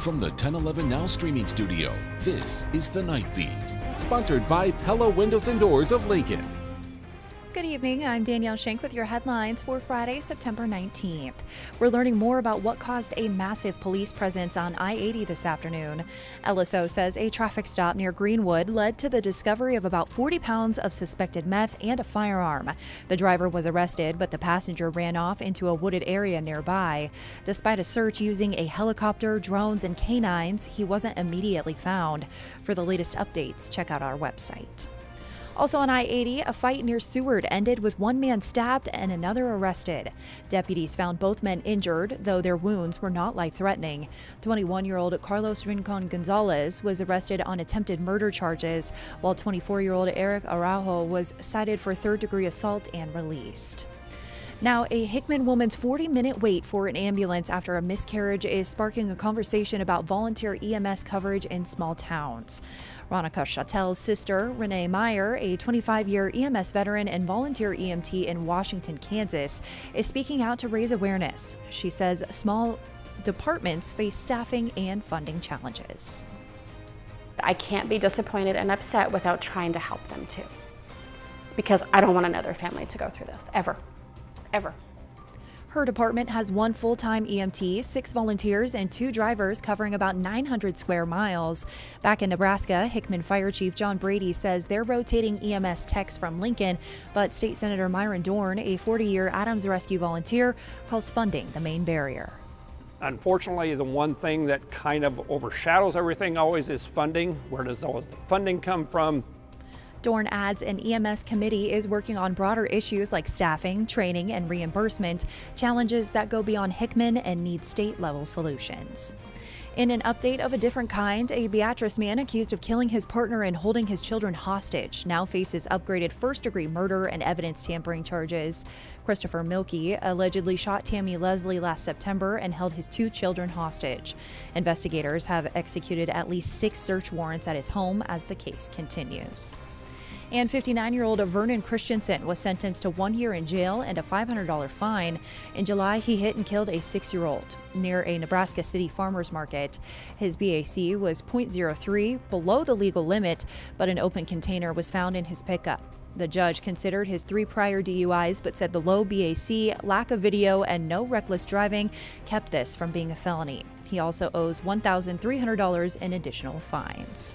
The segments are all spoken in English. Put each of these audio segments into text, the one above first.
From the 1011 Now streaming studio, this is The Night Beat. Sponsored by Pella Windows and Doors of Lincoln. Good evening, I'm Danielle Shenk with your headlines for Friday, September 19th. We're learning more about what caused a massive police presence on I-80 this afternoon. LSO says a traffic stop near Greenwood led to the discovery of about 40 pounds of suspected meth and a firearm. The driver was arrested, but the passenger ran off into a wooded area nearby. Despite a search using a helicopter, drones, and canines, he wasn't immediately found. For the latest updates, check out our website. Also on I-80, a fight near Seward ended with one man stabbed and another arrested. Deputies found both men injured, though their wounds were not life-threatening. 21-year-old Carlos Rincon Gonzalez was arrested on attempted murder charges, while 24-year-old Eric Araujo was cited for third-degree assault and released. Now, a Hickman woman's 40-minute wait for an ambulance after a miscarriage is sparking a conversation about volunteer EMS coverage in small towns. Ronica Chattel's sister, Renee Meyer, a 25-year EMS veteran and volunteer EMT in Washington, Kansas, is speaking out to raise awareness. She says small departments face staffing and funding challenges. I can't be disappointed and upset without trying to help them too, because I don't want another family to go through this, ever. Her department has one full-time EMT, 6 volunteers, and 2 drivers covering about 900 square miles. Back in Nebraska, Hickman Fire Chief John Brady says they're rotating EMS techs from Lincoln, but State Senator Myron Dorn, a 40-year Adams Rescue volunteer, calls funding the main barrier. Unfortunately, the one thing that kind of overshadows everything always is funding. Where does all the funding come from? Dorn adds an EMS committee is working on broader issues like staffing, training, and reimbursement, challenges that go beyond Hickman and need state-level solutions. In an update of a different kind, a Beatrice man accused of killing his partner and holding his children hostage now faces upgraded first-degree murder and evidence tampering charges. Christopher Milkey allegedly shot Tammy Leslie last September and held his 2 children hostage. Investigators have executed at least 6 search warrants at his home as the case continues. And 59-year-old Vernon Christensen was sentenced to 1 year in jail and a $500 fine. In July, he hit and killed a 6-year-old near a Nebraska City farmer's market. His BAC was .03, below the legal limit, but an open container was found in his pickup. The judge considered his 3 prior DUIs, but said the low BAC, lack of video, and no reckless driving kept this from being a felony. He also owes $1,300 in additional fines.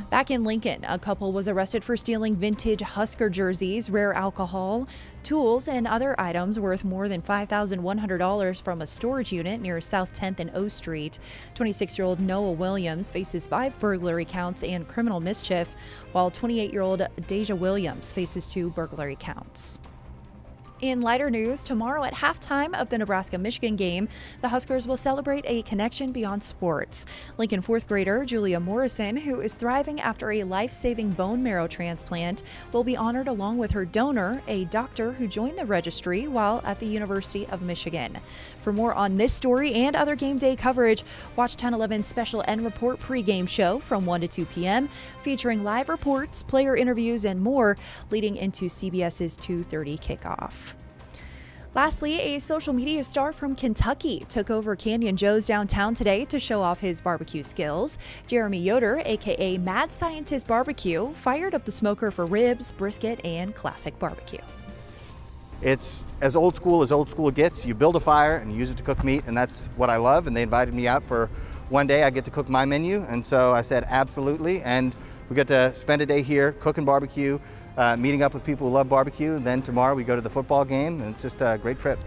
Back in Lincoln, a couple was arrested for stealing vintage Husker jerseys, rare alcohol, tools, and other items worth more than $5,100 from a storage unit near South 10th and O Street. 26-year-old Noah Williams faces 5 burglary counts and criminal mischief, while 28-year-old Deja Williams faces 2 burglary counts. In lighter news, tomorrow at halftime of the Nebraska-Michigan game, the Huskers will celebrate a connection beyond sports. Lincoln 4th grader Julia Morrison, who is thriving after a life-saving bone marrow transplant, will be honored along with her donor, a doctor who joined the registry while at the University of Michigan. For more on this story and other game day coverage, watch 1011's special End Report pregame show from 1 to 2 p.m., featuring live reports, player interviews, and more, leading into CBS's 2:30 kickoff. Lastly, a social media star from Kentucky took over Canyon Joe's downtown today to show off his barbecue skills. Jeremy Yoder, aka Mad Scientist Barbecue, fired up the smoker for ribs, brisket, and classic barbecue. It's as old school gets. You build a fire and you use it to cook meat, and that's what I love. And they invited me out for one day. I get to cook my menu, and so I said absolutely. And we get to spend a day here cooking barbecue, meeting up with people who love barbecue. And then tomorrow we go to the football game, and it's just a great trip.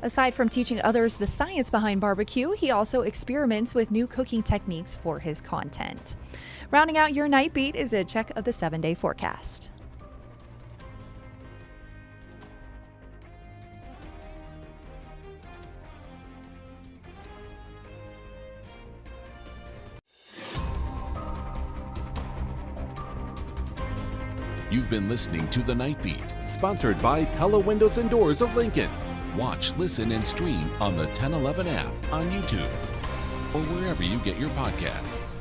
Aside from teaching others the science behind barbecue, he also experiments with new cooking techniques for his content. Rounding out your night beat is a check of the 7-day forecast. You've been listening to The Night Beat. Sponsored by Pella Windows and Doors of Lincoln. Watch, listen, and stream on the 1011 app on YouTube or wherever you get your podcasts.